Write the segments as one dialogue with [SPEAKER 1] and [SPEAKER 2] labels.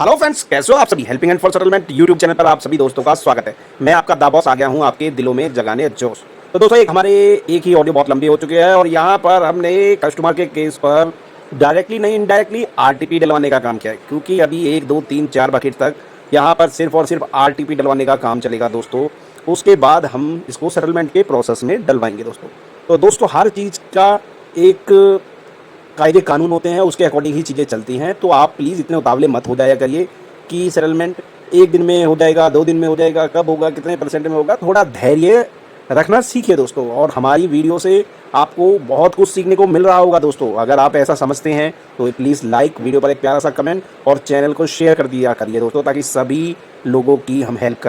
[SPEAKER 1] Hello friends, कैसे हो आप सभी। Helping and for settlement YouTube channel पर आप सभी दोस्तों का स्वागत है। मैं आपका दा बॉस आ गया हूं आपके दिलों में जगाने जोश। तो दोस्तों एक ही ऑडियो बहुत लंबी हो चुकी है और यहां पर हमने कस्टमर के केस पर डायरेक्टली नहीं इनडायरेक्टली आरटीपी डलवाने का काम किया है, क्योंकि अभी 1 2 3 4 बकेट तक यहां पर सिर्फ और सिर्फ आरटीपी डलवाने का काम चलेगा दोस्तों। उसके बाद हम इसको सेटलमेंट के प्रोसेस में डलवाएंगे दोस्तों। तो दोस्तों हर चीज़ का एक कायदे कानून होते हैं, उसके अकॉर्डिंग ही चीज़ें चलती हैं। तो आप प्लीज़ इतने उतावले मत हो जाया करिए कि सेटलमेंट 1 दिन में हो जाएगा, 2 दिन में हो जाएगा, कब होगा, कितने परसेंट में होगा। थोड़ा धैर्य रखना सीखिए दोस्तों। और हमारी वीडियो से आपको बहुत कुछ सीखने को मिल रहा होगा दोस्तों। अगर आप ऐसा समझते हैं तो प्लीज़ लाइक, वीडियो पर एक प्यारा सा कमेंट और चैनल को शेयर कर दिया करिए दोस्तों, ताकि सभी लोगों की हम हेल्प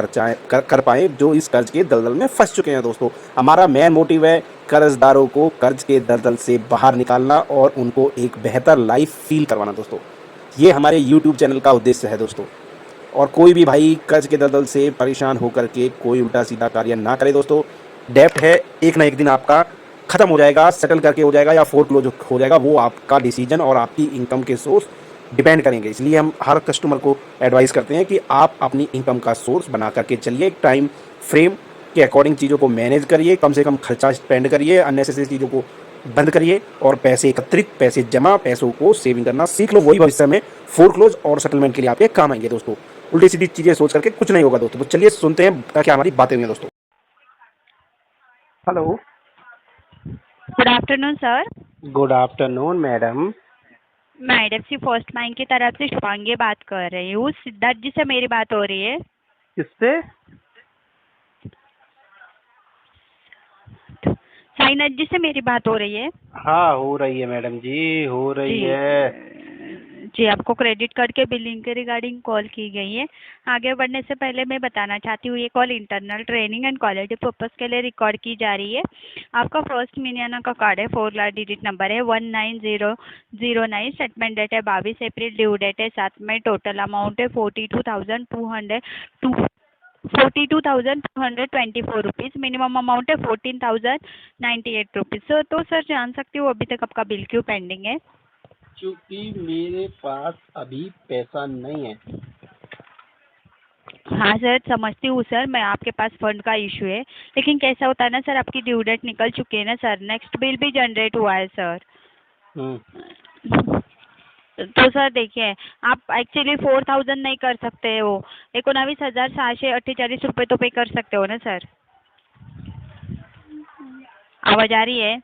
[SPEAKER 1] कर पाएँ जो इस कर्ज के दलदल में फंस चुके हैं दोस्तों। हमारा मेन मोटिव है कर्जदारों को कर्ज के दलदल से बाहर निकालना और उनको एक बेहतर लाइफ फील करवाना दोस्तों। ये हमारे यूट्यूब चैनल का उद्देश्य है दोस्तों। और कोई भी भाई कर्ज के दलदल से परेशान होकर के कोई उल्टा सीधा कार्य ना करे दोस्तों। डेप्ट है, एक ना एक दिन आपका खत्म हो जाएगा, सेटल करके हो जाएगा या फोरक्लोज हो जाएगा। वो आपका डिसीजन और आपकी इनकम के सोर्स डिपेंड करेंगे। इसलिए हम हर कस्टमर को एडवाइस करते हैं कि आप अपनी इनकम का सोर्स बना करके चलिए। एक टाइम फ्रेम के अकॉर्डिंग चीज़ों को मैनेज करिए, कम से कम खर्चा स्पेंड करिए, अननेसेसरी चीज़ों को बंद करिए और पैसे एकत्रित, पैसे जमा, पैसों को सेविंग करना सीख लो। वही भविष्य में फोरक्लोज और सेटलमेंट के लिए आपके काम आएंगे दोस्तों। उल्टी सीधी चीज़ें सोच करके कुछ नहीं होगा दोस्तों। तो चलिए सुनते हैं क्या हमारी बातें हुई हैं दोस्तों। Hello,
[SPEAKER 2] good afternoon sir.
[SPEAKER 1] Good afternoon madam.
[SPEAKER 2] मैं आईडीएफसी फर्स्ट बैंक की तरफ से शुभांगी बात कर रही हूँ। सिद्धार्थ जी से मेरी बात हो रही है?
[SPEAKER 1] किससे?
[SPEAKER 2] साईनाथ जी से मेरी बात हो रही है?
[SPEAKER 1] हाँ, हो रही है मैडम जी, हो रही
[SPEAKER 2] जी
[SPEAKER 1] है।
[SPEAKER 2] जी, आपको क्रेडिट कार्ड के बिलिंग के रिगार्डिंग कॉल की गई है। आगे बढ़ने से पहले मैं बताना चाहती हूँ, ये call internal training and quality purpose के लिए रिकॉर्ड की जा रही है। आपका फर्स्ट महीना का कार्ड है, 4 लाख डिजिट नंबर है 19009। स्टेटमेंट डेट है 22 अप्रैल, ड्यू डेट है 7 मई। टोटल अमाउंट है 42,224 रुपीज़। मिनिमम अमाउंट है 14,098 रुपीज़। तो सर जान सकती हूँ अभी तक आपका बिल क्यों पेंडिंग है?
[SPEAKER 1] क्योंकि मेरे पास अभी पैसा नहीं है।
[SPEAKER 2] हाँ सर, समझती हूँ सर, मैं आपके पास फंड का इशू है, लेकिन कैसा होता है ना सर, आपकी ड्यू डेट निकल चुकी है ना सर, नेक्स्ट बिल भी जनरेट हुआ है सर। तो सर देखिए, आप एक्चुअली 4,000 नहीं कर सकते हो, 19,648 रुपये तो पे कर सकते हो ना सर। आवाज आ रही है?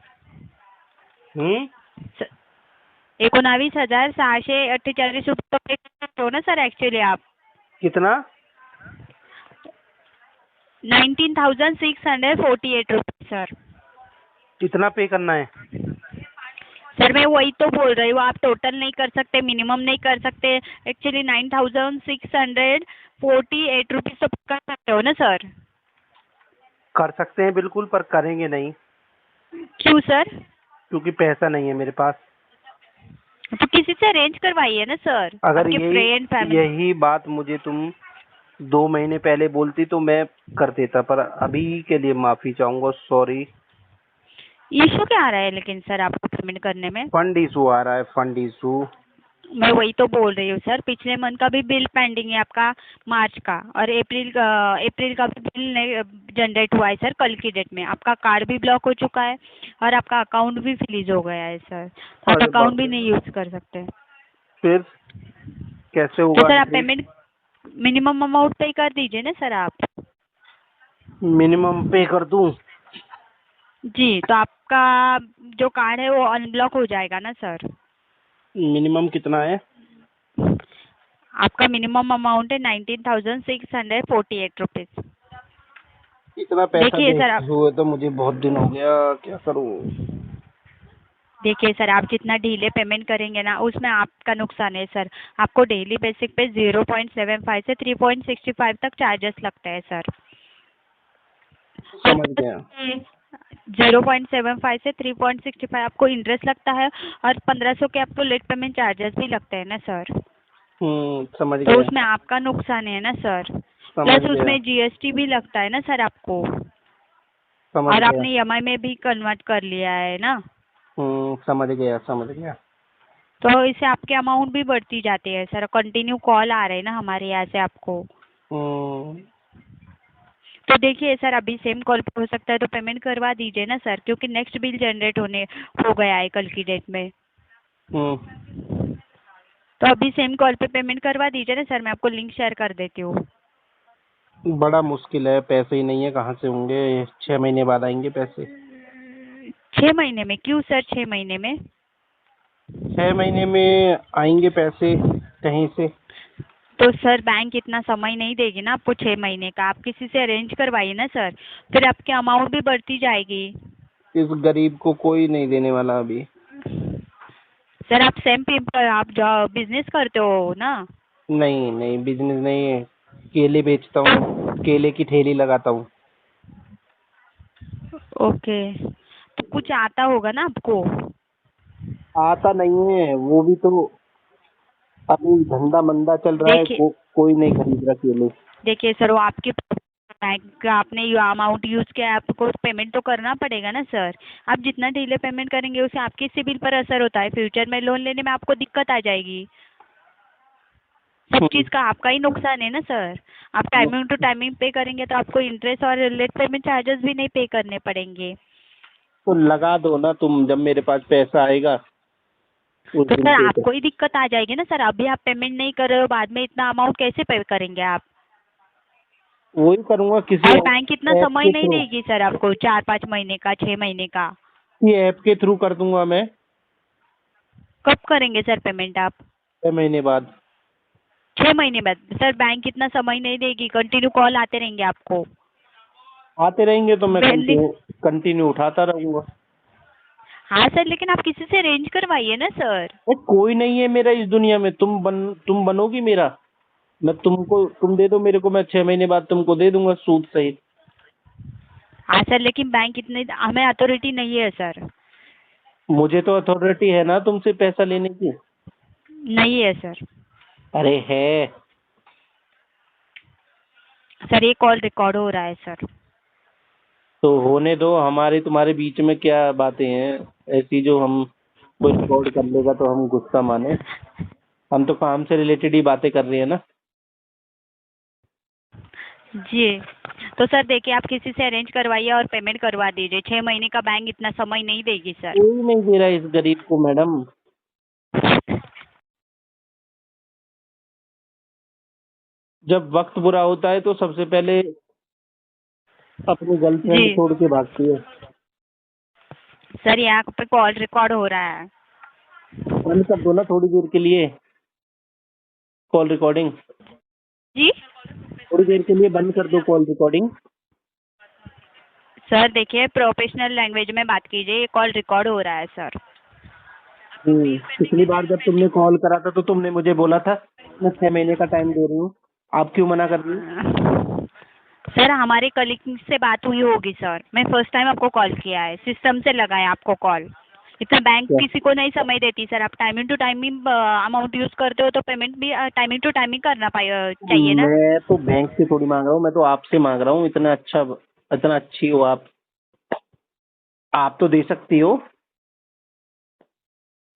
[SPEAKER 2] 19,648 रुपये तो पे कर सकते हो ना सर एक्चुअली आप।
[SPEAKER 1] कितना?
[SPEAKER 2] 19,648 रुपये सर।
[SPEAKER 1] कितना पे करना है?
[SPEAKER 2] सर मैं वही तो बोल रही हूँ, आप टोटल नहीं कर सकते, मिनिमम नहीं कर सकते। एक्चुअली 9,648 रुपीज़ तो कर सकते हो ना सर।
[SPEAKER 1] कर सकते हैं बिल्कुल, पर करेंगे नहीं
[SPEAKER 2] क्यों सर?
[SPEAKER 1] क्योंकि पैसा नहीं है मेरे पास।
[SPEAKER 2] तो किसी से अरेंज करवाइए ना सर,
[SPEAKER 1] अगर
[SPEAKER 2] आपके फ्रेंड फैमिली।
[SPEAKER 1] यही बात मुझे तुम 2 महीने पहले बोलती तो मैं कर देता, पर अभी के लिए माफी चाहूंगा, सॉरी।
[SPEAKER 2] इशू क्या आ रहा है लेकिन सर आपको पेमेंट करने में?
[SPEAKER 1] फंड इशू आ रहा है, फंड इशू।
[SPEAKER 2] मैं वही तो बोल रही हूँ सर, पिछले मंथ का भी बिल पेंडिंग है आपका, मार्च का, और अप्रैल का भी बिल जनरेट हुआ है सर कल की डेट में। आपका कार्ड भी ब्लॉक हो चुका है और आपका अकाउंट भी फ्रीज हो गया है सर। आप
[SPEAKER 1] अरे
[SPEAKER 2] अकाउंट
[SPEAKER 1] बाप
[SPEAKER 2] भी
[SPEAKER 1] रे,
[SPEAKER 2] नहीं यूज कर सकते।
[SPEAKER 1] फिर कैसे
[SPEAKER 2] तो
[SPEAKER 1] होगा
[SPEAKER 2] सर आप
[SPEAKER 1] एंट्री?
[SPEAKER 2] पेमेंट मिनिमम अमाउंट पे कर दीजिए ना सर आप।
[SPEAKER 1] मिनिमम पे कर दूं?
[SPEAKER 2] जी, तो आपका जो कार्ड है वो अनब्लॉक हो जाएगा ना सर।
[SPEAKER 1] मिनिमम कितना है?
[SPEAKER 2] आपका मिनिमम अमाउंट है 19,648 रुपीज़।
[SPEAKER 1] इतना पैसा
[SPEAKER 2] देखिए सर
[SPEAKER 1] देते
[SPEAKER 2] आप
[SPEAKER 1] हुए तो मुझे बहुत दिन हो गया, क्या करूं?
[SPEAKER 2] देखिए सर, आप जितना डिले पेमेंट करेंगे ना उसमें आपका नुकसान है सर। आपको डेली बेसिक पे 0.75 से 3.65 तक चार्जेस लगते हैं सर।
[SPEAKER 1] समझ गया।
[SPEAKER 2] 0.75 से 3.65 आपको इंटरेस्ट लगता है और 1,500 के आपको लेट पेमेंट चार्जेस भी लगते हैं ना सर।
[SPEAKER 1] समझ
[SPEAKER 2] तो
[SPEAKER 1] गया,
[SPEAKER 2] उसमें आपका नुकसान है ना सर।
[SPEAKER 1] समझ
[SPEAKER 2] प्लस
[SPEAKER 1] गया,
[SPEAKER 2] उसमें जीएसटी भी लगता है ना सर आपको।
[SPEAKER 1] समझ
[SPEAKER 2] और
[SPEAKER 1] गया।
[SPEAKER 2] आपने ईएमआई में भी कन्वर्ट कर लिया है ना।
[SPEAKER 1] समझ गया, समझ गया।
[SPEAKER 2] तो इससे आपके अमाउंट भी बढ़ती जाती है सर, कंटिन्यू कॉल आ रहे हैं ना हमारे यहाँ से आपको।
[SPEAKER 3] हम्म,
[SPEAKER 2] तो देखिए सर, अभी सेम कॉल पे हो सकता है तो पेमेंट करवा दीजिए ना सर, क्योंकि नेक्स्ट बिल जनरेट होने हो गया है कल की डेट में। तो अभी सेम कॉल पे पेमेंट करवा दीजिए ना सर, मैं आपको लिंक शेयर कर देती हूँ।
[SPEAKER 3] बड़ा मुश्किल है, पैसे ही नहीं है, कहाँ से होंगे? 6 महीने बाद आएंगे पैसे।
[SPEAKER 2] 6 महीने में? क्यों सर 6 महीने में?
[SPEAKER 3] 6 महीने में आएंगे पैसे कहीं से।
[SPEAKER 2] तो सर बैंक इतना समय नहीं देगी ना आपको 6 महीने का, आप किसी से अरेंज करवाइए ना सर, फिर आपकी अमाउंट भी बढ़ती जाएगी।
[SPEAKER 3] इस गरीब को कोई नहीं देने वाला अभी।
[SPEAKER 2] सर आप सेम पे आप जॉब बिजनेस करते हो ना?
[SPEAKER 3] नहीं नहीं, बिजनेस नहीं है, केले बेचता हूँ, केले की ठेली लगाता हूँ।
[SPEAKER 2] ओके, तो कुछ आता होगा ना आपको?
[SPEAKER 3] आता नहीं है, वो भी तो अभी धंधा मंदा चल रहा है,
[SPEAKER 2] देखिए
[SPEAKER 3] कोई नहीं खरीद रहा केले।
[SPEAKER 2] देखिए सर, वो आपके बैंक का आपने ये अमाउंट यूज़ किया है, आपको पेमेंट तो करना पड़ेगा ना सर। आप जितना डिले पेमेंट करेंगे उससे आपके सिबिल पर असर होता है, फ्यूचर में लोन लेने में आपको दिक्कत आ जाएगी। सब चीज़ का आपका ही नुकसान है ना सर। आप टाइमिंग टू टाइमिंग पे करेंगे तो आपको इंटरेस्ट और लेट पेमेंट चार्जेस भी नहीं पे करने पड़ेंगे।
[SPEAKER 3] तो लगा दो ना तुम, जब मेरे पास पैसा आएगा उस
[SPEAKER 2] तो
[SPEAKER 3] दिन
[SPEAKER 2] सर
[SPEAKER 3] पे।
[SPEAKER 2] आपको ही दिक्कत आ जाएगी ना सर, अभी आप पेमेंट नहीं कर रहे हो, बाद में इतना अमाउंट कैसे पे करेंगे आप?
[SPEAKER 3] वही करूंगा किसी
[SPEAKER 2] और बैंक इतना
[SPEAKER 3] ऐप
[SPEAKER 2] समय
[SPEAKER 3] के
[SPEAKER 2] नहीं
[SPEAKER 3] थ्रू।
[SPEAKER 2] देगी सर आपको, 4-5 महीने का, 6 महीने का।
[SPEAKER 3] ये ऐप के थ्रू कर दूंगा मैं।
[SPEAKER 2] कब करेंगे सर पेमेंट आप?
[SPEAKER 3] 6 महीने बाद।
[SPEAKER 2] 6 महीने बाद? सर बैंक इतना समय नहीं देगी, कंटिन्यू कॉल आते रहेंगे आपको।
[SPEAKER 3] आते रहेंगे तो मैं
[SPEAKER 2] वैलिड।
[SPEAKER 3] कंटिन्यू उठाता रहूंगा।
[SPEAKER 2] हाँ सर, लेकिन आप किसी से अरेंज करवाइए ना सर।
[SPEAKER 3] कोई नहीं है मेरा इस दुनिया में, तुम बनोगी मेरा। मैं तुमको, तुम दे दो मेरे को, मैं 6 महीने बाद तुमको दे दूंगा सूद सहित।
[SPEAKER 2] हाँ सर, लेकिन बैंक इतने हमें अथॉरिटी नहीं है सर।
[SPEAKER 3] मुझे तो अथॉरिटी है ना तुमसे पैसा लेने की।
[SPEAKER 2] नहीं है सर।
[SPEAKER 3] अरे है।
[SPEAKER 2] सर ये कॉल रिकॉर्ड हो रहा है सर।
[SPEAKER 3] तो होने दो, हमारे तुम्हारे बीच में क्या बातें हैं ऐसी जो हम, कोई रिकॉर्ड कर लेगा तो हम गुस्सा माने? हम तो काम से रिलेटेड ही बातें कर रहे हैं ना।
[SPEAKER 2] जी, तो सर देखिए, आप किसी से अरेंज करवाइए और पेमेंट करवा दीजिए। 6 महीने का बैंक इतना समय नहीं देगी सर।
[SPEAKER 3] कोई नहीं दे रहा इस गरीब को मैडम। जब वक्त बुरा होता है तो सबसे पहले अपनी गर्लफ्रेंड
[SPEAKER 2] जी
[SPEAKER 3] छोड़ के भागती है।
[SPEAKER 2] सर, यहाँ पे कॉल रिकॉर्ड हो रहा है।
[SPEAKER 3] बंद कर दो ना थोड़ी देर के लिए कॉल रिकॉर्डिंग।
[SPEAKER 2] जी
[SPEAKER 3] थोड़ी देर के लिए बंद कर दो कॉल रिकॉर्डिंग।
[SPEAKER 2] सर देखिए, प्रोफेशनल लैंग्वेज में बात कीजिए, ये कॉल रिकॉर्ड हो रहा है सर।
[SPEAKER 3] पिछली बार जब तुमने कॉल करा था तो तुमने मुझे बोला था मैं 6 महीने का टाइम दे रही हूँ, आप क्यों मना कर रही हो?
[SPEAKER 2] सर हमारे कलीग से बात हुई होगी सर, मैं फर्स्ट टाइम आपको कॉल किया है, सिस्टम से लगा है आपको कॉल। इतना बैंक
[SPEAKER 3] क्या?
[SPEAKER 2] किसी को नहीं समय देती सर, आप timing to timing amount use करते हो तो पेमेंट भी टाइमिंग टू टाइमिंग करना चाहिए ना।
[SPEAKER 3] मैं तो बैंक से थोड़ी मांग रहा हूँ, मैं तो आपसे मांग रहा हूँ। इतना अच्छी हो आप तो दे सकती हो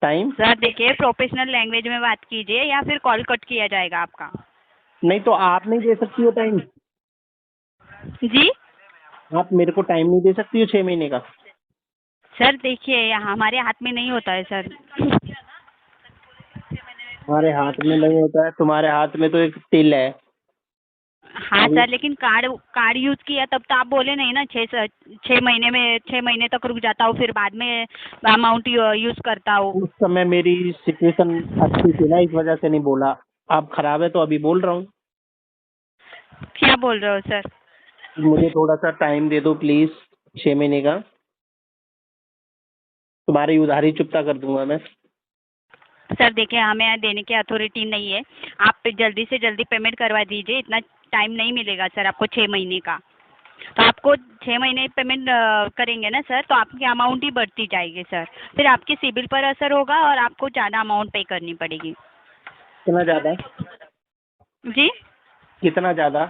[SPEAKER 3] टाइम।
[SPEAKER 2] सर देखिए, प्रोफेशनल लैंग्वेज में बात कीजिए या फिर कॉल कट किया जाएगा आपका।
[SPEAKER 3] नहीं तो आप नहीं दे सकती हो टाइम?
[SPEAKER 2] जी
[SPEAKER 3] आप मेरे को टाइम नहीं दे सकती हो 6 महीने का?
[SPEAKER 2] सर देखिए, यहाँ हमारे हाथ में नहीं होता है सर।
[SPEAKER 3] हमारे हाथ में नहीं होता है, तुम्हारे हाथ में तो एक तिल है।
[SPEAKER 2] हाँ
[SPEAKER 3] अभी
[SPEAKER 2] सर, लेकिन कार्ड कार्ड यूज किया तब तो आप बोले नहीं ना, 6 महीने में 6 महीने तक रुक जाता हूँ, फिर बाद में अमाउंट यूज करता हूँ।
[SPEAKER 3] उस समय मेरी सिचुएशन अच्छी थी ना, इस वजह से नहीं बोला। अब खराब है तो अभी बोल रहा हूँ।
[SPEAKER 2] क्या बोल रहे हो सर?
[SPEAKER 3] मुझे थोड़ा सा टाइम दे दो प्लीज, 6 महीने का। तुम्हारी उधारी चुकता कर दूंगा मैं।
[SPEAKER 2] सर देखिए, हमें यहाँ देने की अथॉरिटी नहीं है, आप जल्दी से जल्दी पेमेंट करवा दीजिए, इतना टाइम नहीं मिलेगा सर आपको 6 महीने का। तो आपको 6 महीने पेमेंट करेंगे ना सर, तो आपकी अमाउंट ही बढ़ती जाएगी सर, फिर आपके सिबिल पर असर होगा और आपको ज़्यादा अमाउंट पे करनी पड़ेगी।
[SPEAKER 3] कितना ज्यादा?
[SPEAKER 2] जी
[SPEAKER 3] कितना ज्यादा?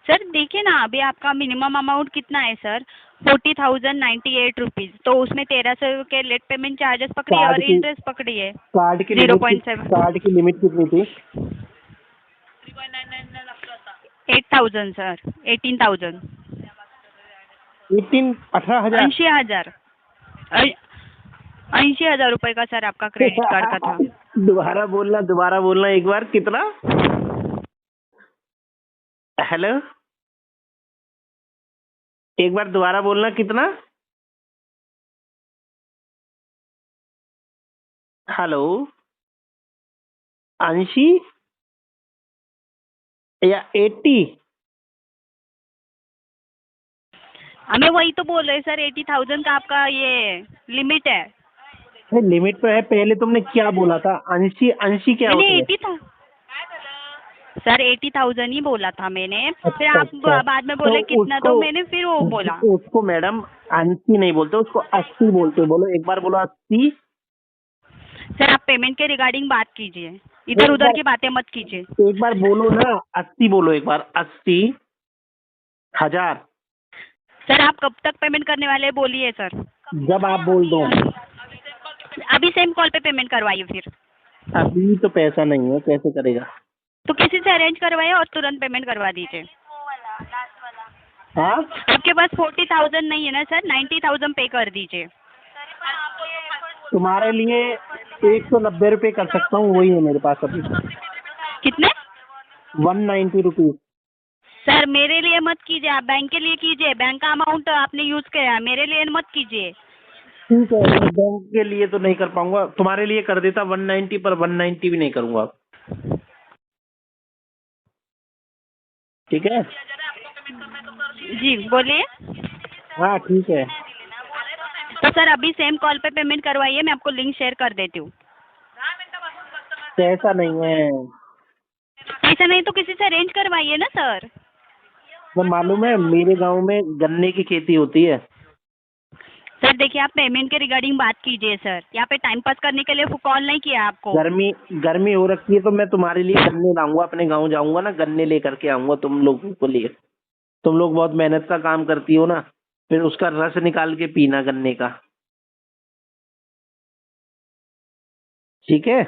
[SPEAKER 2] सर देखिए ना, अभी आपका मिनिमम अमाउंट कितना है सर? 40,098 रुपीज। तो उसमें 1300 के लेट पेमेंट चार्जेस पकड़ी है और
[SPEAKER 3] कार्ड की
[SPEAKER 2] इंटरेस्ट पकड़ी है
[SPEAKER 3] कार्ड की
[SPEAKER 2] 0.7।
[SPEAKER 3] कार्ड की लिमिट कितनी थी?
[SPEAKER 2] 8,000 सर, 18,000।
[SPEAKER 3] 18,000
[SPEAKER 2] 80,000 रुपए का सर आपका क्रेडिट कार्ड का था।
[SPEAKER 3] दोबारा बोलना एक बार, कितना? हेलो, एक बार दोबारा बोलना, कितना? हेलो, अंशी या 80?
[SPEAKER 2] हमें वही तो बोल रहे सर, 80,000 का आपका ये लिमिट है।
[SPEAKER 3] लिमिट तो है, पहले तुमने क्या बोला था? अंशी अंशी क्या
[SPEAKER 2] मैंने
[SPEAKER 3] होती है?
[SPEAKER 2] 80 था सर, 80,000 ही बोला था मैंने। फिर
[SPEAKER 3] अच्छा
[SPEAKER 2] आप
[SPEAKER 3] अच्छा,
[SPEAKER 2] बाद में बोले कितना, तो मैंने फिर वो बोला।
[SPEAKER 3] उसको मैडम अंशी नहीं बोलते, उसको 80 बोलते हैं। बोलो एक बार, बोलो 80।
[SPEAKER 2] सर आप पेमेंट के रिगार्डिंग बात कीजिए, इधर उधर की बातें मत कीजिए।
[SPEAKER 3] एक बार बोलो ना, 80 बोलो एक बार, 80,000।
[SPEAKER 2] सर आप कब तक पेमेंट करने वाले हैं बोलिए सर।
[SPEAKER 3] जब आप बोल दो।
[SPEAKER 2] अभी सेम कॉल पे पेमेंट करवाइए फिर।
[SPEAKER 3] अभी तो पैसा नहीं है, कैसे करेगा?
[SPEAKER 2] तो किसी से अरेंज करवाइए और तुरंत पेमेंट करवा दीजिए।
[SPEAKER 3] हाँ,
[SPEAKER 2] आपके पास 40,000 नहीं है ना सर, 90,000 पे कर दीजिए।
[SPEAKER 3] तुम्हारे लिए 190 रुपये कर सकता हूँ, वही है मेरे पास अभी।
[SPEAKER 2] कितने?
[SPEAKER 3] 190 रुपीज।
[SPEAKER 2] सर मेरे लिए मत कीजिए, आप बैंक के लिए कीजिए। बैंक का अमाउंट आपने यूज किया है, मेरे लिए मत कीजिए।
[SPEAKER 3] ठीक है, मैं बैंक के लिए तो नहीं कर पाऊंगा, तुम्हारे लिए कर देता 190, पर 190 भी नहीं करूंगा। ठीक है?
[SPEAKER 2] जी बोलिए।
[SPEAKER 3] हाँ ठीक है।
[SPEAKER 2] तो सर अभी सेम कॉल पे पेमेंट करवाइए, मैं आपको लिंक शेयर कर देती हूँ।
[SPEAKER 3] पैसा नहीं है।
[SPEAKER 2] ऐसा नहीं तो किसी से अरेंज करवाइए ना सर।
[SPEAKER 3] मैं मालूम है, मेरे गांव में गन्ने की खेती होती है।
[SPEAKER 2] सर देखिए, आप पेमेंट के रिगार्डिंग बात कीजिए सर, यहाँ पे टाइम पास करने के लिए कॉल नहीं किया आपको।
[SPEAKER 3] गर्मी गर्मी हो रखी है, तो मैं तुम्हारे लिए गन्ने लाऊंगा, अपने गांव जाऊंगा ना, गन्ने लेकर के आऊंगा तुम लोगों को लिए। तुम लोग बहुत मेहनत का काम करती हो ना, फिर उसका रस निकाल के पीना गन्ने का। ठीक है?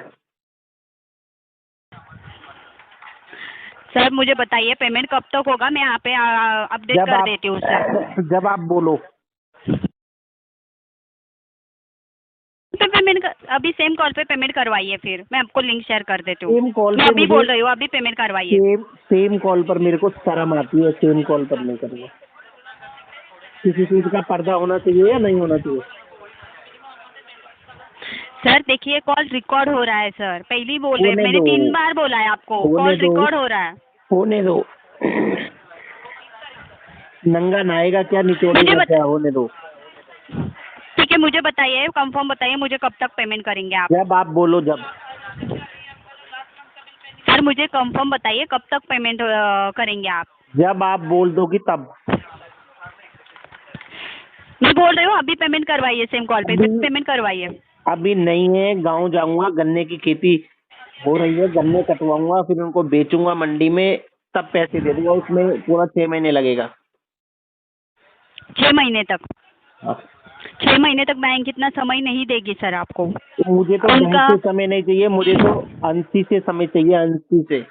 [SPEAKER 2] सर मुझे बताइए पेमेंट कब तक होगा, मैं यहाँ पे अपडेट कर देती हूँ सर।
[SPEAKER 3] जब आप बोलो।
[SPEAKER 2] तो पेमेंट अभी सेम कॉल पे पेमेंट करवाइए, फिर मैं आपको लिंक शेयर कर देती हूँ।
[SPEAKER 3] सेम कॉल
[SPEAKER 2] मैं
[SPEAKER 3] पे
[SPEAKER 2] अभी
[SPEAKER 3] मुझे
[SPEAKER 2] बोल रही हूँ, अभी पेमेंट करवाइए।
[SPEAKER 3] सेम कॉल पर मेरे को शर्म आती है, सेम कॉल पर नहीं करूँगा। किसी चीज का पर्दा होना चाहिए या नहीं होना चाहिए?
[SPEAKER 2] सर देखिए, कॉल रिकॉर्ड हो रहा है सर, पहले ही बोल रहे हैं,
[SPEAKER 3] होने
[SPEAKER 2] मैंने
[SPEAKER 3] दो,
[SPEAKER 2] 3 बार बोला है आपको,
[SPEAKER 3] होने
[SPEAKER 2] कॉल
[SPEAKER 3] दो,
[SPEAKER 2] रिकॉर्ड हो रहा है।
[SPEAKER 3] होने दो। नंगा नहाएगा क्या, निचोड़ेगा क्या? होने दो।
[SPEAKER 2] ठीक है, मुझे बताइए, कंफर्म बताइए, मुझे कब तक पेमेंट करेंगे आप?
[SPEAKER 3] जब आप बोलो, जब।
[SPEAKER 2] सर मुझे कंफर्म बताइए, कब तक पेमेंट करेंगे आप?
[SPEAKER 3] जब आप बोल दोगी तब।
[SPEAKER 2] मैं बोल रही हूँ अभी पेमेंट करवाइए, सेम कॉल पे पेमेंट करवाइए।
[SPEAKER 3] अभी नहीं है, गांव जाऊंगा, गन्ने की खेती हो रही है, गन्ने कटवाऊंगा, फिर उनको बेचूंगा मंडी में, तब पैसे दे दूंगा। उसमें पूरा 6 महीने लगेगा।
[SPEAKER 2] 6 महीने तक?
[SPEAKER 3] हाँ।
[SPEAKER 2] 6 महीने तक बैंक इतना समय नहीं देगी सर आपको।
[SPEAKER 3] मुझे तो बैंक से समय नहीं चाहिए, मुझे तो अंशी से समय चाहिए, अंशी से।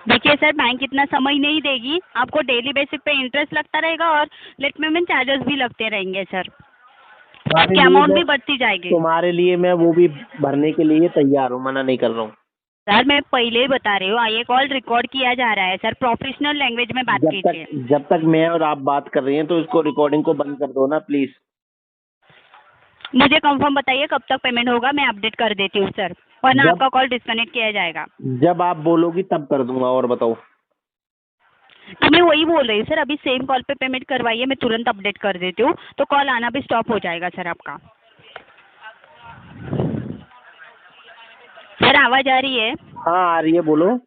[SPEAKER 2] देखिए सर, बैंक इतना समय नहीं देगी आपको, डेली बेसिस पे इंटरेस्ट लगता रहेगा और लेट पेमेंट चार्जेस भी लगते रहेंगे सर, आपकी अमाउंट भी बढ़ती जाएगी।
[SPEAKER 3] तुम्हारे लिए मैं वो भी भरने के लिए तैयार हूँ, मना नहीं कर रहा हूँ।
[SPEAKER 2] सर मैं पहले ही बता रही हूँ, ये कॉल रिकॉर्ड किया जा रहा है सर, प्रोफेशनल लैंग्वेज में बात कीजिए।
[SPEAKER 3] जब तक मैं और आप बात कर रही हैं, तो इसको रिकॉर्डिंग को बंद कर दो ना प्लीज।
[SPEAKER 2] मुझे कंफर्म बताइए कब तक पेमेंट होगा, मैं अपडेट कर देती हूँ सर, वरना आपका कॉल डिस्कनेक्ट किया जाएगा।
[SPEAKER 3] जब आप बोलोगी तब कर दूंगा। और बताओ।
[SPEAKER 2] तो मैं वही बोल रही हूँ सर, अभी सेम कॉल पे पेमेंट करवाइए, मैं तुरंत अपडेट कर देती हूँ, तो कॉल आना भी स्टॉप हो जाएगा सर आपका। सर आवाज आ रही है?
[SPEAKER 3] हाँ आ रही है, बोलो।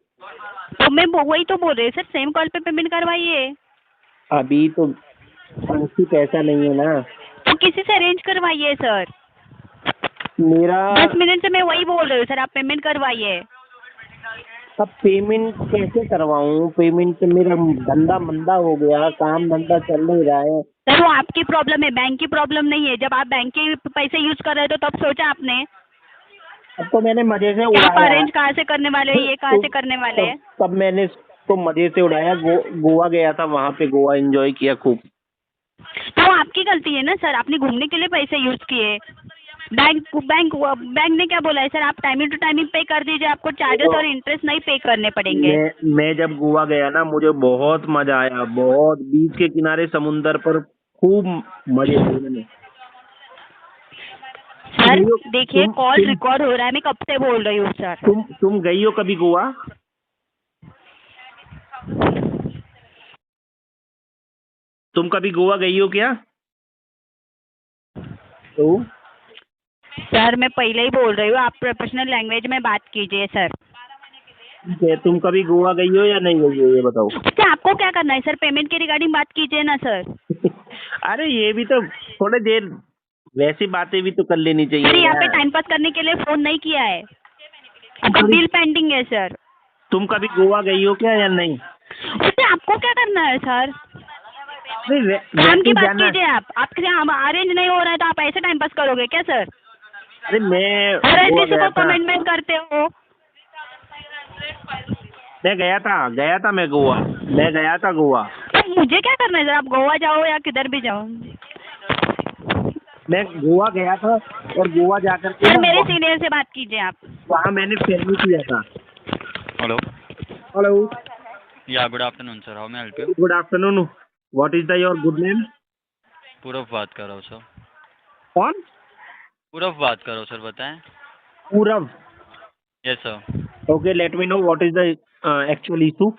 [SPEAKER 2] तो मैं वही तो बोल रही हूँ सर, सेम कॉल पे पेमेंट करवाइए।
[SPEAKER 3] अभी तो अंशी पैसा नहीं है ना।
[SPEAKER 2] तो किसी से अरेंज करवाइए सर।
[SPEAKER 3] मेरा
[SPEAKER 2] 10 मिनट से मैं वही बोल रही हूँ सर, आप पेमेंट करवाइए।
[SPEAKER 3] अब पेमेंट कैसे करवाऊँ? पेमेंट मेरा धंधा मंदा हो गया, काम धंधा चल नहीं रहा है।
[SPEAKER 2] सर वो आपकी प्रॉब्लम है, बैंक की प्रॉब्लम नहीं है। जब आप बैंक के पैसे यूज कर रहे थे तब सोचा आपने?
[SPEAKER 3] अब तो मैंने मजे से
[SPEAKER 2] आप
[SPEAKER 3] उड़ाया।
[SPEAKER 2] अरेंज कहाँ से करने वाले हैं, ये कहाँ से करने वाले हैं?
[SPEAKER 3] तब मैंने इसको मजे से उड़ाया। गोवा गया था, वहाँ पे गोवा एंजॉय किया खूब।
[SPEAKER 2] तो आपकी गलती है ना सर, आपने घूमने के लिए पैसे यूज किए। बैंक ने क्या बोला है सर? आप टाइमिंग टू टाइमिंग पे कर दीजिए, आपको चार्जेस और इंटरेस्ट नहीं पे करने पड़ेंगे।
[SPEAKER 3] मैं जब गोवा गया ना, मुझे बहुत मजा आया, बहुत। बीच के किनारे समुंदर पर खूब मजे लिए मैंने।
[SPEAKER 2] सर देखिए,
[SPEAKER 3] तुम
[SPEAKER 2] कॉल
[SPEAKER 3] तुम
[SPEAKER 2] रिकॉर्ड हो रहा है, मैं कब से बोल रही हूँ सर।
[SPEAKER 3] तुम गई हो कभी गोवा? तुम कभी गोवा गई हो क्या? तो
[SPEAKER 2] सर मैं पहले ही बोल रही हूँ, आप प्रोफेशनल लैंग्वेज में बात कीजिए सर।
[SPEAKER 3] ठीक है, तुम कभी गोवा गई हो या नहीं गई हो, ये बताओ।
[SPEAKER 2] उससे आपको क्या करना है सर? पेमेंट के रिगार्डिंग बात कीजिए ना सर।
[SPEAKER 3] अरे ये भी तो थोड़ी देर वैसी बातें भी तो कर लेनी
[SPEAKER 2] सर
[SPEAKER 3] चाहिए
[SPEAKER 2] यहाँ पे
[SPEAKER 3] यार।
[SPEAKER 2] टाइम पास करने के लिए फोन नहीं किया है, आपका बिल पेंडिंग है सर।
[SPEAKER 3] तुम कभी गोवा गई हो क्या या नहीं?
[SPEAKER 2] उससे आपको क्या करना है सर?
[SPEAKER 3] नहीं,
[SPEAKER 2] काम
[SPEAKER 3] वैसे
[SPEAKER 2] की
[SPEAKER 3] ही
[SPEAKER 2] बात
[SPEAKER 3] जाना।
[SPEAKER 2] कीजिए आप। आपके यहाँ अरेंज नहीं हो रहा है तो आप ऐसे टाइम पास करोगे क्या सर?
[SPEAKER 3] अरे मैं
[SPEAKER 2] हर
[SPEAKER 3] गोवा
[SPEAKER 2] किसी
[SPEAKER 3] गया
[SPEAKER 2] को
[SPEAKER 3] था।
[SPEAKER 2] कमेंटमेंट करते हो।
[SPEAKER 3] मैं गया था मैं गोवा। मैं गया था गोवा।
[SPEAKER 2] तो मुझे क्या करना है सर? आप गोवा जाओ या किधर भी जाओ।
[SPEAKER 3] मैं गोवा गया था और गोवा जाकर के
[SPEAKER 2] सर
[SPEAKER 3] ना
[SPEAKER 2] मेरे सीनियर से बात कीजिए आप।
[SPEAKER 3] वहाँ मैंने फेरी किया था।
[SPEAKER 4] Hello.
[SPEAKER 3] Hello,
[SPEAKER 4] Yeah, good afternoon, sir. How may I help you?
[SPEAKER 3] Good afternoon. What is the your good name?
[SPEAKER 4] पूरब बात कर रहा हूँ सर।
[SPEAKER 3] कौन?
[SPEAKER 4] पूरब बात कर रहा हूँ सर, बताएं।
[SPEAKER 3] पूरब।
[SPEAKER 4] Yes sir.
[SPEAKER 3] Okay, let me know what is the actual issue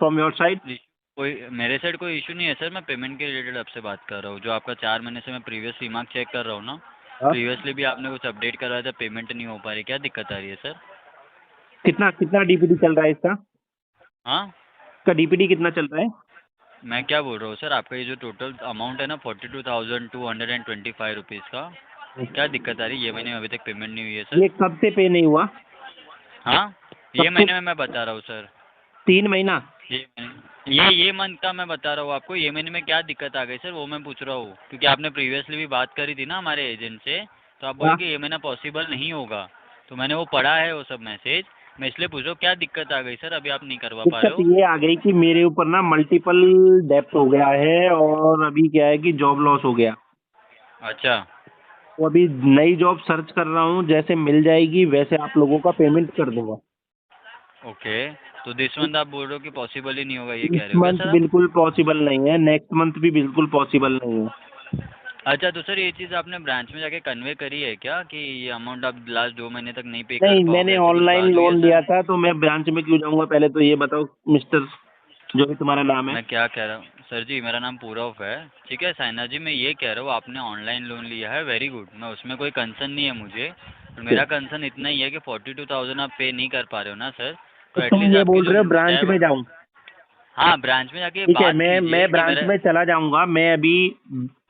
[SPEAKER 3] from your side.
[SPEAKER 4] कोई मेरे साइड कोई इशू नहीं है सर, मैं पेमेंट के रिलेटेड आपसे बात कर रहा हूँ। जो आपका 4 महीने से मैं प्रीवियस रिमार्क चेक कर रहा हूँ ना, प्रीवियसली भी आपने कुछ अपडेट करवाया था, पेमेंट नहीं हो पा रही, क्या दिक्कत आ रही है सर?
[SPEAKER 3] कितना कितना डीपीडी चल रहा है इसका?
[SPEAKER 4] हाँ,
[SPEAKER 3] इसका डीपीडी कितना चल रहा है?
[SPEAKER 4] मैं क्या बोल रहा हूँ सर, आपका ये जो टोटल अमाउंट है ना 42,225 रुपीज़ का, क्या दिक्कत आ रही है? ये महीने में अभी तक पेमेंट नहीं हुई है सर।
[SPEAKER 3] ये कब से पे नहीं हुआ?
[SPEAKER 4] हाँ, ये महीने में मैं बता रहा हूँ सर।
[SPEAKER 3] 3 महीना।
[SPEAKER 4] ये मंथ का मैं बता रहा हूँ आपको। ये महीने में क्या दिक्कत आ गई सर, वो मैं पूछ रहा हूँ, क्योंकि आपने प्रीवियसली भी बात करी थी ना हमारे एजेंट से, तो आप बोले
[SPEAKER 3] हाँ।
[SPEAKER 4] कि ये महीना पॉसिबल नहीं होगा। तो मैंने वो पढ़ा है वो सब मैसेज, मैं इसलिए पूछ रहा हूँ क्या दिक्कत आ गई सर, अभी आप नहीं करवा पा रहे
[SPEAKER 3] दिक्कत
[SPEAKER 4] हो?
[SPEAKER 3] ये आ गई कि मेरे ऊपर ना मल्टीपल डेप्थ हो गया है और अभी क्या है कि जॉब लॉस हो गया।
[SPEAKER 4] अच्छा,
[SPEAKER 3] तो अभी नई जॉब सर्च कर रहा हूँ, जैसे मिल जाएगी वैसे आप लोगों का पेमेंट कर दूंगा।
[SPEAKER 4] ओके। तो दिस मंथ आप बोल रहे हो कि पॉसिबल ही नहीं होगा, ये
[SPEAKER 3] इस
[SPEAKER 4] कह रहे हो क्या
[SPEAKER 3] मंथ
[SPEAKER 4] सर आप?
[SPEAKER 3] बिल्कुल पॉसिबल नहीं है, नेक्स्ट मंथ भी बिल्कुल पॉसिबल नहीं है।
[SPEAKER 4] अच्छा, तो सर ये चीज़ आपने ब्रांच में जाके कन्वे करी है क्या कि ये अमाउंट आप लास्ट 2 महीने तक नहीं पे कर
[SPEAKER 3] नहीं,
[SPEAKER 4] पाओगे?
[SPEAKER 3] मैंने
[SPEAKER 4] ऐसी कुछ
[SPEAKER 3] ऑनलाइन
[SPEAKER 4] बात हुई है
[SPEAKER 3] लोन
[SPEAKER 4] सर?
[SPEAKER 3] लिया था, तो मैं ब्रांच में क्यों जाऊंगा? पहले तो ये बताओ मिस्टर, जो भी तुम्हारा नाम है।
[SPEAKER 4] मैं क्या कह रहा हूँ सर जी, मेरा नाम पूरव है, ठीक है साइना जी। मैं ये कह रहा हूँ आपने ऑनलाइन लोन लिया है, वेरी गुड, मैं उसमें कोई कंसर्न नहीं है मुझे, पर मेरा कंसर्न इतना ही है कि 42,000 आप पे नहीं कर पा रहे हो ना सर,
[SPEAKER 3] तो
[SPEAKER 4] तो
[SPEAKER 3] तुम
[SPEAKER 4] एटलीस्ट
[SPEAKER 3] ये
[SPEAKER 4] आपकी
[SPEAKER 3] बोल
[SPEAKER 4] जो
[SPEAKER 3] रहे हो ब्रांच
[SPEAKER 4] स्टैब।
[SPEAKER 3] में जाऊं?
[SPEAKER 4] हाँ, ब्रांच में जाके
[SPEAKER 3] ठीक है,
[SPEAKER 4] बात
[SPEAKER 3] मैं
[SPEAKER 4] कीजिए कि
[SPEAKER 3] ब्रांच
[SPEAKER 4] मेरा।
[SPEAKER 3] में चला जाऊंगा। मैं अभी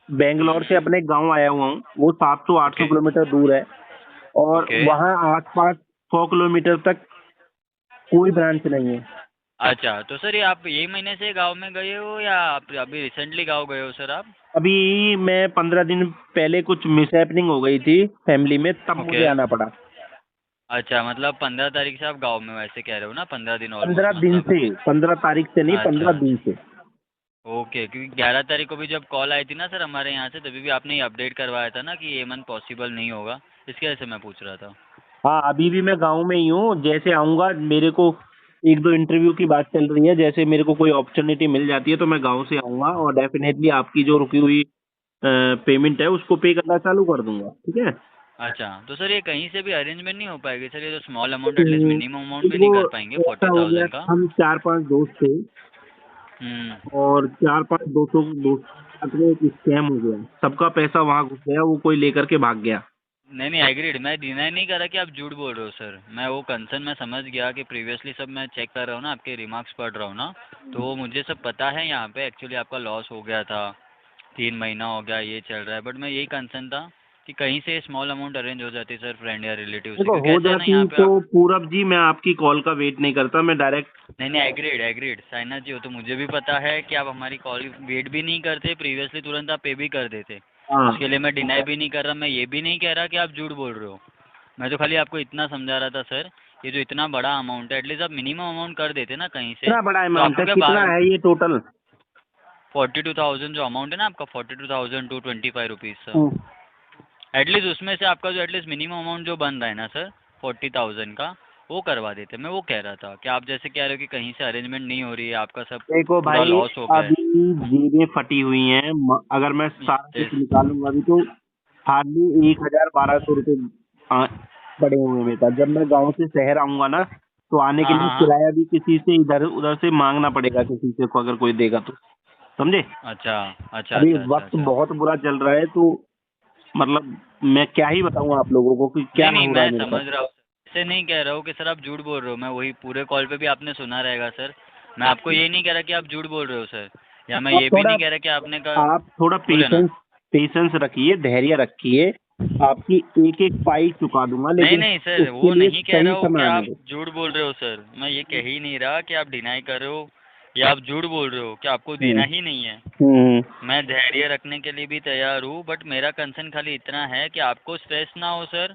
[SPEAKER 3] बेंगलोर से अपने गांव आया हुआ हूँ, वो 700-800
[SPEAKER 4] ओके
[SPEAKER 3] किलोमीटर दूर है और
[SPEAKER 4] ओके।
[SPEAKER 3] वहाँ आसपास 100 किलोमीटर तक कोई ब्रांच नहीं है।
[SPEAKER 4] अच्छा, तो सर ये आप यही महीने से गाँव में गए हो या आप अभी रिसेंटली गाँव गए हो सर आप?
[SPEAKER 3] अभी मैं 15 दिन पहले कुछ मिसहैपनिंग हो गई थी फैमिली में, तब
[SPEAKER 4] ओके।
[SPEAKER 3] मुझे आना पड़ा।
[SPEAKER 4] अच्छा, मतलब 15 तारीख से आप गाँव में वैसे कह रहे हो ना, 15 दिन
[SPEAKER 3] 15
[SPEAKER 4] ऑलमोस्ट
[SPEAKER 3] दिन
[SPEAKER 4] मतलब।
[SPEAKER 3] से, 15 तारीख से नहीं,
[SPEAKER 4] अच्छा
[SPEAKER 3] 15 दिन से।
[SPEAKER 4] ओके, क्योंकि 11 तारीख को भी जब कॉल आई थी ना सर हमारे यहाँ से, तभी भी आपने ये अपडेट करवाया था ना कि ये मंथ पॉसिबल नहीं होगा, इसकी वजह से मैं पूछ रहा था।
[SPEAKER 3] हाँ, अभी भी मैं गांव में ही हूँ। जैसे आऊँगा, मेरे को 1-2 इंटरव्यू की बात चल रही है, जैसे मेरे को कोई अपॉर्चुनिटी मिल जाती है तो मैं गांव से आऊँगा और डेफिनेटली आपकी जो रुकी हुई पेमेंट है उसको पे करना चालू कर दूंगा। ठीक है?
[SPEAKER 4] अच्छा, तो सर ये कहीं से भी अरेंजमेंट नहीं हो पाएगी सर? ये जो small amount at least minimum amount भी नहीं
[SPEAKER 3] देखो,
[SPEAKER 4] कर पाएंगे
[SPEAKER 3] ऐसा हो गया,
[SPEAKER 4] 40,000 का?
[SPEAKER 3] हम 4-5 दोस्त थे और 4-5 दोस्तों में एक स्कैम हो गया। सबका पैसा वहां घुस गया, वो कोई लेकर के भाग गया।
[SPEAKER 4] नहीं नहीं, एग्रीड, मैं डिनाई नहीं कर रहा कि आप झूठ बोल रहे हो सर, मैं वो कंसर्न मैं समझ गया कि प्रीवियसली सब मैं चेक कर रहा हूँ ना, आपके रिमार्क्स पढ़ रहा हूँ ना, तो वो मुझे सब पता है। यहाँ पे एक्चुअली आपका लॉस हो गया था, 3 महीना हो गया ये चल रहा है, बट मैं यही कंसर्न था कि कहीं से स्मॉल अमाउंट अरेंज हो जाती सर फ्रेंड या रिलेटिव से,
[SPEAKER 3] देखो
[SPEAKER 4] क्योंकि
[SPEAKER 3] हो
[SPEAKER 4] ऐसा है ना
[SPEAKER 3] जाती
[SPEAKER 4] यहाँ पे
[SPEAKER 3] तो पूरब जी मैं आपकी कॉल का वेट नहीं करता, मैं डायरेक्ट।
[SPEAKER 4] नहीं एग्रीड एग्रीड साइना जी, हो तो मुझे भी पता है कि आप हमारी कॉल वेट भी नहीं करते, प्रीवियसली तुरंत आप पे भी कर देते,
[SPEAKER 3] हाँ
[SPEAKER 4] उसके लिए मैं डिनाई भी नहीं कर रहा, मैं ये भी नहीं कह रहा कि आप झूठ बोल रहे हो। मैं तो खाली आपको इतना समझा रहा था सर, ये जो इतना बड़ा अमाउंट है एटलीस्ट आप मिनिमम अमाउंट कर देते ना कहीं से,
[SPEAKER 3] कितना बड़ा
[SPEAKER 4] तो
[SPEAKER 3] अमाउंट
[SPEAKER 4] आपको
[SPEAKER 3] है,
[SPEAKER 4] क्या
[SPEAKER 3] कितना है ये टोटल?
[SPEAKER 4] 42,000 जो अमाउंट है ना आपका, 42,225 रुपीज़ सर, एटलीस्ट उसमें से आपका जो एटलीस्ट मिनिमम अमाउंट जो बन रहा है ना सर 40,000 का, वो करवा देते। मैं वो कह रहा था कि आप जैसे कह रहे हो कि कहीं से अरेंजमेंट नहीं हो रही है, आपका सब
[SPEAKER 3] देखो
[SPEAKER 4] पूरा
[SPEAKER 3] भाई,
[SPEAKER 4] लॉस हो गया है।
[SPEAKER 3] अभी जेबें फटी हुई हैं, अगर मैं सारा कुछ
[SPEAKER 4] इस-
[SPEAKER 3] निकालूंगा अभी तो हार्डली 1,1200 रुपये पड़े हुए हैं मेरे पास। जब मैं गांव से शहर आऊंगा ना, तो आने के
[SPEAKER 4] हाँ
[SPEAKER 3] लिए
[SPEAKER 4] हाँ हाँ।
[SPEAKER 3] किराया भी किसी से इधर उधर से मांगना पड़ेगा, किसी से को अगर कोई देगा तो, समझे?
[SPEAKER 4] अच्छा अच्छा
[SPEAKER 3] अभी
[SPEAKER 4] अच्छा अच्छा
[SPEAKER 3] वक्त
[SPEAKER 4] अच्छा।
[SPEAKER 3] बहुत बुरा चल रहा है, तो मतलब मैं क्या ही बताऊं आप लोगों को कि क्या
[SPEAKER 4] नहीं नहीं
[SPEAKER 3] हो रहा है
[SPEAKER 4] मैं
[SPEAKER 3] मेरे
[SPEAKER 4] समझ
[SPEAKER 3] साथ।
[SPEAKER 4] रहा हूँ, ऐसे नहीं कह रहा हूँ कि सर आप झूठ बोल रहे हो, मैं वही पूरे कॉल पे भी आपने सुना रहेगा सर, मैं आपको ये नहीं कह रहा कि आप झूठ बोल रहे हो सर, या मैं
[SPEAKER 3] आप
[SPEAKER 4] ये भी
[SPEAKER 3] थोड़ा
[SPEAKER 4] नहीं कह रहा कि आपने कहा।
[SPEAKER 3] आप थोड़ा
[SPEAKER 4] बोले ना।
[SPEAKER 3] पेशेंस रखिए, धैर्य रखिए। आपकी एक एक पाई चुका दूंगा,
[SPEAKER 4] नहीं
[SPEAKER 3] लेकिन
[SPEAKER 4] नहीं सर,
[SPEAKER 3] उसके
[SPEAKER 4] वो
[SPEAKER 3] लिए
[SPEAKER 4] नहीं कह
[SPEAKER 3] सही
[SPEAKER 4] रहा हूँ कि
[SPEAKER 3] समय आने
[SPEAKER 4] आप
[SPEAKER 3] दो।
[SPEAKER 4] झूठ बोल रहे हो सर, मैं ये कह ही नहीं रहा कि आप डिनाई कर रहे हो या आप झूठ बोल रहे हो कि आपको
[SPEAKER 3] हम्म
[SPEAKER 4] देना ही नहीं है।
[SPEAKER 3] हम्म
[SPEAKER 4] मैं धैर्य रखने के लिए भी तैयार हूँ, बट मेरा कंसर्न खाली इतना है कि आपको स्ट्रेस ना हो सर,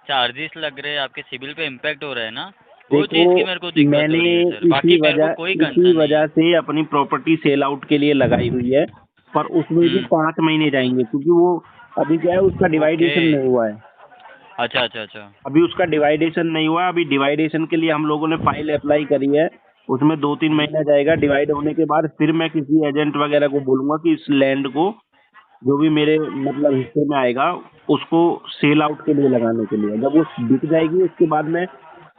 [SPEAKER 4] चार्जेस लग रहे हैं, आपके सिबिल पे इम्पैक्ट हो रहा है ना, वो
[SPEAKER 3] देखो,
[SPEAKER 4] चीज़ की मेरे को दिक्कत हो
[SPEAKER 3] मैंने
[SPEAKER 4] रही है सर, बाकी मेरे को कोई
[SPEAKER 3] इसी
[SPEAKER 4] कंसर्न नहीं
[SPEAKER 3] वजह
[SPEAKER 4] है।
[SPEAKER 3] से अपनी प्रॉपर्टी सेल आउट के लिए लगाई हुई है, पर उसमें भी
[SPEAKER 4] हम्म।
[SPEAKER 3] 5 महीने जाएंगे, क्योंकि वो अभी क्या है, उसका
[SPEAKER 4] ओके।
[SPEAKER 3] डिवाइडेशन नहीं हुआ है।
[SPEAKER 4] अच्छा अच्छा अच्छा।
[SPEAKER 3] अभी उसका डिवाइडेशन नहीं हुआ है। अभी डिवाइडेशन के लिए हम लोगों ने फाइल अप्लाई करी है, उसमें 2-3 महीना जाएगा। डिवाइड होने के बाद फिर मैं किसी एजेंट वगैरह को बोलूंगा कि इस लैंड को, जो भी मेरे मतलब हिस्से में आएगा, उसको सेल आउट के लिए लगाने के लिए। जब वो बिक जाएगी उसके बाद मैं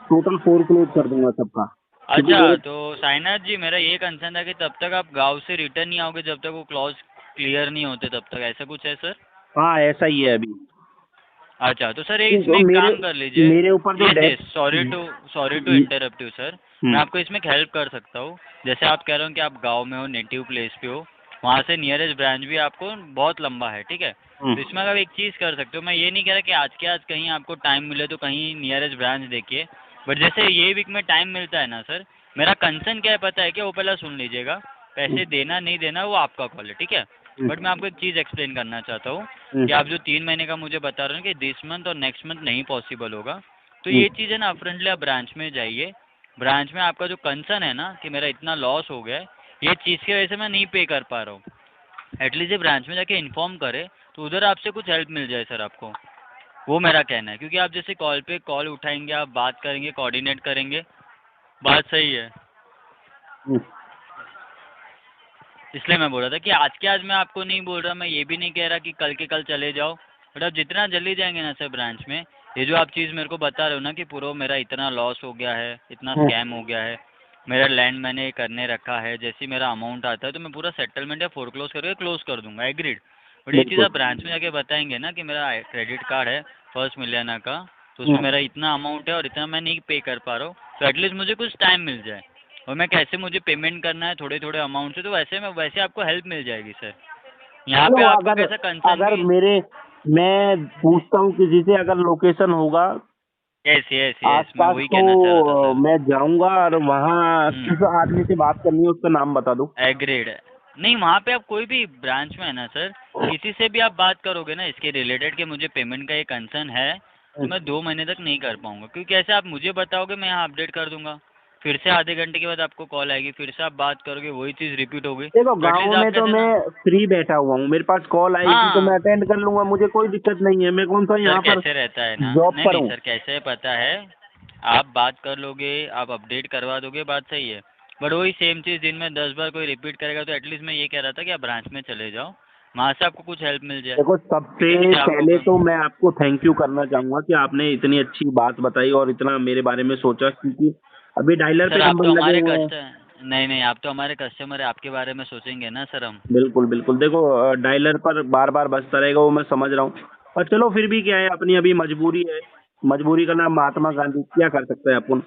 [SPEAKER 3] टोटल फोरक्लोज कर दूंगा सबका, क्योंकि
[SPEAKER 4] अच्छा
[SPEAKER 3] मेरे।
[SPEAKER 4] तो साइनाथ जी, मेरा ये कंसर्न था कि तब तक आप गांव से रिटर्न नहीं आओगे जब तक वो क्लॉज क्लियर नहीं होते तब तक, ऐसा कुछ है सर?
[SPEAKER 3] हाँ, ऐसा ही है अभी।
[SPEAKER 4] अच्छा तो सर
[SPEAKER 3] तो
[SPEAKER 4] इसमें एक
[SPEAKER 3] मेरे
[SPEAKER 4] काम कर लीजिए।
[SPEAKER 3] मेरे ऊपर जो
[SPEAKER 4] yes
[SPEAKER 3] date.
[SPEAKER 4] Yes, sorry to interrupt you sir, मैं आपको इसमें हेल्प कर सकता हूँ। जैसे आप कह रहे हो कि आप गांव में हो, नेटिव प्लेस पे हो, वहाँ से नियरेस्ट ब्रांच भी आपको बहुत लंबा है, ठीक है? तो इसमें आप एक चीज़ कर सकते हो, मैं ये नहीं कह रहा कि आज के आज कहीं आपको टाइम मिले तो कहीं नियरेस्ट ब्रांच देखिए, बट जैसे ये वीक में टाइम मिलता है ना सर, मेरा कंसर्न क्या है पता है क्या? वो पहले सुन लीजिएगा, पैसे देना नहीं देना वो आपका कॉल है, ठीक है? बट मैं आपको एक चीज़ एक्सप्लेन करना चाहता हूँ कि आप जो 3 महीने का मुझे बता रहे हो कि दिस मंथ और नेक्स्ट मंथ नहीं पॉसिबल होगा, तो ये चीज़ है ना, फ्रेंडली आप ब्रांच में जाइए, ब्रांच में आपका जो कंसर्न है ना कि मेरा इतना लॉस हो गया है, ये चीज़ की वजह से मैं नहीं पे कर पा रहा हूँ, एटलीस्ट ये ब्रांच में जाके इन्फॉर्म करे तो उधर आपसे कुछ हेल्प मिल जाए सर आपको, वो मेरा कहना है। क्योंकि आप जैसे कॉल पे कॉल उठाएंगे, आप बात करेंगे, कोऑर्डिनेट करेंगे, बात सही है, इसलिए मैं बोल रहा था कि आज के आज मैं आपको नहीं बोल रहा, मैं ये भी नहीं कह रहा कि कल के कल चले जाओ, बट आप जितना जल्दी जाएंगे ना सर ब्रांच में, ये जो आप चीज़ मेरे को बता रहे हो ना कि पूरा मेरा इतना लॉस हो गया है, इतना स्कैम हो गया है, मेरा लैंड मैंने करने रखा है, जैसे ही मेरा अमाउंट आता है तो मैं पूरा सेटलमेंट या फोरक्लोज करके क्लोज कर दूंगा, एग्रीड। बट ये चीज़
[SPEAKER 3] बिल्कुल।
[SPEAKER 4] आप ब्रांच में जाके बताएंगे ना कि मेरा क्रेडिट कार्ड है फर्स्ट मिलियना का, तो उसमें मेरा इतना अमाउंट है और इतना मैं नहीं पे कर पा रहा हूँ, तो एटलीस्ट मुझे कुछ टाइम मिल जाए, और मैं कैसे मुझे पेमेंट करना है थोड़े थोड़े अमाउंट से, तो वैसे में वैसे आपको हेल्प मिल जाएगी सर। यहाँ पे
[SPEAKER 3] चलो,
[SPEAKER 4] आपका
[SPEAKER 3] अगर
[SPEAKER 4] कैसा कंसर्न
[SPEAKER 3] अगर
[SPEAKER 4] भी।
[SPEAKER 3] मैं पूछता हूँ किसी से, अगर लोकेशन होगा
[SPEAKER 4] यस यस यस, मैं
[SPEAKER 3] आसपास,
[SPEAKER 4] वही
[SPEAKER 3] तो
[SPEAKER 4] कहना चाह रहा था सर।
[SPEAKER 3] मैं जाऊंगा। और वहाँ किस आदमी से बात करनी है उसका नाम बता दो।
[SPEAKER 4] एग्रीड। नहीं वहाँ पे आप कोई भी ब्रांच में है ना सर, किसी से भी आप बात करोगे ना इसके रिलेटेड कि मुझे पेमेंट का ये कंसर्न है, तो मैं 2 महीने तक नहीं कर पाऊंगा, क्योंकि ऐसे आप मुझे बताओगे मैं यहाँ अपडेट कर दूंगा, फिर से आधे घंटे के बाद आपको कॉल आएगी, फिर से आप बात करोगे, वही चीज़ रिपीट होगी,
[SPEAKER 3] देखो,
[SPEAKER 4] तो
[SPEAKER 3] गांव
[SPEAKER 4] एटलीस्ट
[SPEAKER 3] में
[SPEAKER 4] आप
[SPEAKER 3] तो
[SPEAKER 4] कैसे
[SPEAKER 3] मैं
[SPEAKER 4] ना।
[SPEAKER 3] फ्री बैठा हुआ हूँ, मेरे पास कॉल आएगी तो मैं
[SPEAKER 4] हाँ
[SPEAKER 3] अटेंड कर लूंगा, मुझे कोई दिक्कत नहीं है। मैं कौन सा
[SPEAKER 4] सर
[SPEAKER 3] यहाँ पर
[SPEAKER 4] कैसे रहता है ना,
[SPEAKER 3] जॉब
[SPEAKER 4] नहीं
[SPEAKER 3] पर
[SPEAKER 4] नहीं
[SPEAKER 3] हूँ।
[SPEAKER 4] सर कैसे है पता है, आप बात कर लोगे, आप अपडेट करवा दोगे, बात सही है, बट वही सेम चीज़ दिन में 10 बार कोई रिपीट करेगा, तो एटलीस्ट मैं ये कह रहा था कि आप ब्रांच में चले जाओ, वहाँ से आपको कुछ हेल्प मिल जाए,
[SPEAKER 3] देखो,
[SPEAKER 4] ठीक
[SPEAKER 3] सबसे
[SPEAKER 4] है? कि आपको
[SPEAKER 3] पहले तो मैं आपको थैंक यू करना चाहूंगा कि आपने इतनी अच्छी बात बताई और इतना मेरे बारे में सोचा, क्योंकि अभी डायलर
[SPEAKER 4] सर
[SPEAKER 3] पे
[SPEAKER 4] आप
[SPEAKER 3] नंबर
[SPEAKER 4] तो
[SPEAKER 3] लगे
[SPEAKER 4] हमारे
[SPEAKER 3] हुए हैं।
[SPEAKER 4] कस्टमर, नहीं नहीं आप तो हमारे कस्टमर है, आपके बारे में सोचेंगे ना सर हम।
[SPEAKER 3] बिल्कुल बिल्कुल। देखो, डायलर पर बार बार बजता रहेगा, वो मैं समझ रहा हूँ, और चलो फिर भी क्या है, अपनी अभी मजबूरी है। मजबूरी का नाम महात्मा गांधी, क्या कर सकते हैं अपन।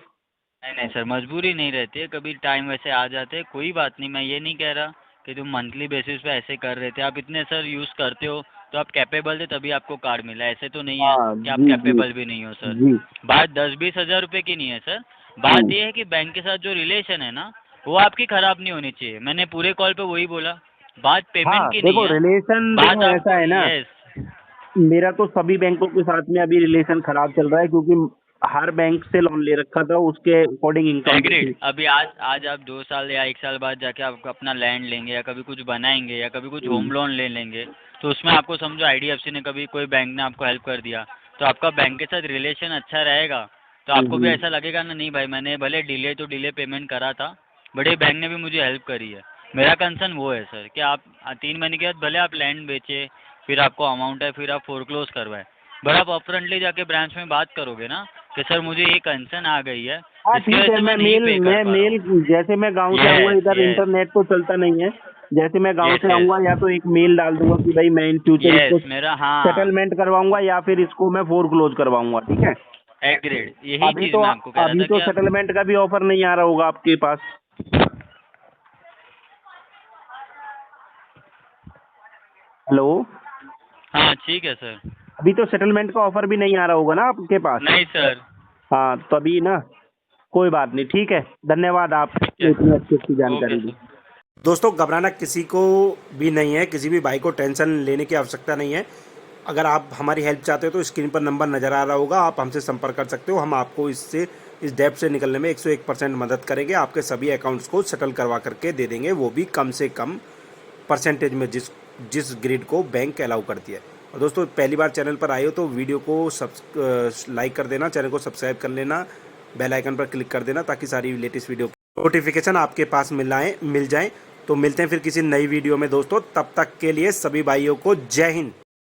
[SPEAKER 4] नहीं नहीं सर, मजबूरी नहीं रहती है, कभी टाइम वैसे आ जाते कोई बात नहीं, मैं ये नहीं कह रहा कि तुम मंथली बेसिस पे ऐसे कर रहे थे, आप इतने सर यूज़ करते हो, तो आप कैपेबल थे तभी आपको कार्ड मिला, ऐसे तो नहीं है
[SPEAKER 3] हाँ,
[SPEAKER 4] कि आप
[SPEAKER 3] जी, जी।
[SPEAKER 4] कैपेबल भी नहीं हो सर।
[SPEAKER 3] जी।
[SPEAKER 4] बात 10-20 हज़ार रुपए की नहीं है सर, बात ये है कि बैंक के साथ जो रिलेशन है ना वो आपकी खराब नहीं होनी चाहिए। मैंने पूरे कॉल पे वही बोला, बात पेमेंट
[SPEAKER 3] हाँ,
[SPEAKER 4] की
[SPEAKER 3] देखो
[SPEAKER 4] नहीं है,
[SPEAKER 3] रिलेशन
[SPEAKER 4] बात
[SPEAKER 3] देखो ऐसा है ना,
[SPEAKER 4] यस
[SPEAKER 3] मेरा तो सभी बैंकों के साथ में अभी रिलेशन खराब चल रहा है, क्योंकि हर बैंक से लोन ले रखा था, उसके अकॉर्डिंग इनकम
[SPEAKER 4] एग्रीड। अभी आज आप 2 साल या 1 साल बाद जाके आप अपना लैंड लेंगे या कभी कुछ बनाएंगे या कभी कुछ होम लोन ले लेंगे, तो उसमें आपको समझो IDFC ने कभी कोई बैंक ने आपको हेल्प कर दिया, तो आपका बैंक के साथ रिलेशन अच्छा रहेगा, तो आपको भी ऐसा लगेगा ना, नहीं भाई मैंने भले डिले तो डिले पेमेंट करा था, बड़े बैंक ने भी मुझे हेल्प करी है। मेरा कंसर्न वो है सर कि आप 3 महीने के बाद भले आप लैंड बेचे, फिर आपको अमाउंट है, फिर आप फोरक्लोज करवाए, बट आप अपफ्रंटली जाके ब्रांच में बात करोगे ना कि सर मुझे ये कंसर्न आ गई है,
[SPEAKER 3] हाँ
[SPEAKER 4] इसकी
[SPEAKER 3] ठीक
[SPEAKER 4] वजह
[SPEAKER 3] है,
[SPEAKER 4] से
[SPEAKER 3] मैं
[SPEAKER 4] नहीं
[SPEAKER 3] मेल
[SPEAKER 4] पे कर
[SPEAKER 3] मैं
[SPEAKER 4] पा रहा
[SPEAKER 3] मेल
[SPEAKER 4] हूँ।
[SPEAKER 3] जैसे मैं गांव से
[SPEAKER 4] Yes,
[SPEAKER 3] आऊंगा, इधर
[SPEAKER 4] yes.
[SPEAKER 3] इंटरनेट तो चलता नहीं है, जैसे मैं गांव
[SPEAKER 4] Yes,
[SPEAKER 3] से
[SPEAKER 4] yes.
[SPEAKER 3] आऊंगा या तो एक मेल डाल दूंगा कि भाई मैं इन फ्यूचर
[SPEAKER 4] यस
[SPEAKER 3] इसको
[SPEAKER 4] मेरा हाँ
[SPEAKER 3] सेटलमेंट करवाऊंगा या फिर इसको मैं फोरक्लोज करवाऊंगा, ठीक है।
[SPEAKER 4] एग्रीड, यही
[SPEAKER 3] अभी
[SPEAKER 4] चीज
[SPEAKER 3] तो
[SPEAKER 4] मैं आपको कह रहा
[SPEAKER 3] अभी
[SPEAKER 4] था
[SPEAKER 3] तो
[SPEAKER 4] कि आप
[SPEAKER 3] सेटलमेंट का भी ऑफर नहीं आ रहा होगा आपके पास। हेलो,
[SPEAKER 4] हाँ ठीक है सर।
[SPEAKER 3] अभी तो सेटलमेंट का ऑफर भी नहीं आ रहा होगा ना आपके पास।
[SPEAKER 4] नहीं सर।
[SPEAKER 3] हाँ, तभी ना, कोई बात नहीं, ठीक है, धन्यवाद आप
[SPEAKER 4] है।
[SPEAKER 3] इतनी अच्छी
[SPEAKER 4] ओके
[SPEAKER 3] जानकारी दी।
[SPEAKER 4] सर।
[SPEAKER 1] दोस्तों घबराना किसी को भी नहीं है, किसी भी भाई को टेंशन लेने की आवश्यकता नहीं है। अगर आप हमारी हेल्प चाहते हो तो स्क्रीन पर नंबर नज़र आ रहा होगा, आप हमसे संपर्क कर सकते हो। हम आपको इस डेब्ट से निकलने में 101% मदद करेंगे। आपके सभी अकाउंट्स को सेटल करवा करके दे देंगे, वो भी कम से कम परसेंटेज में, जिस ग्रिड को बैंक अलाउ करती है। और दोस्तों पहली बार चैनल पर आए हो तो वीडियो को लाइक कर देना, चैनल को सब्सक्राइब कर लेना, बेल आइकन पर क्लिक कर देना ताकि सारी लेटेस्ट वीडियो नोटिफिकेशन आपके पास मिल जाए। तो मिलते हैं फिर किसी नई वीडियो में दोस्तों, तब तक के लिए सभी भाइयों को जय हिंद।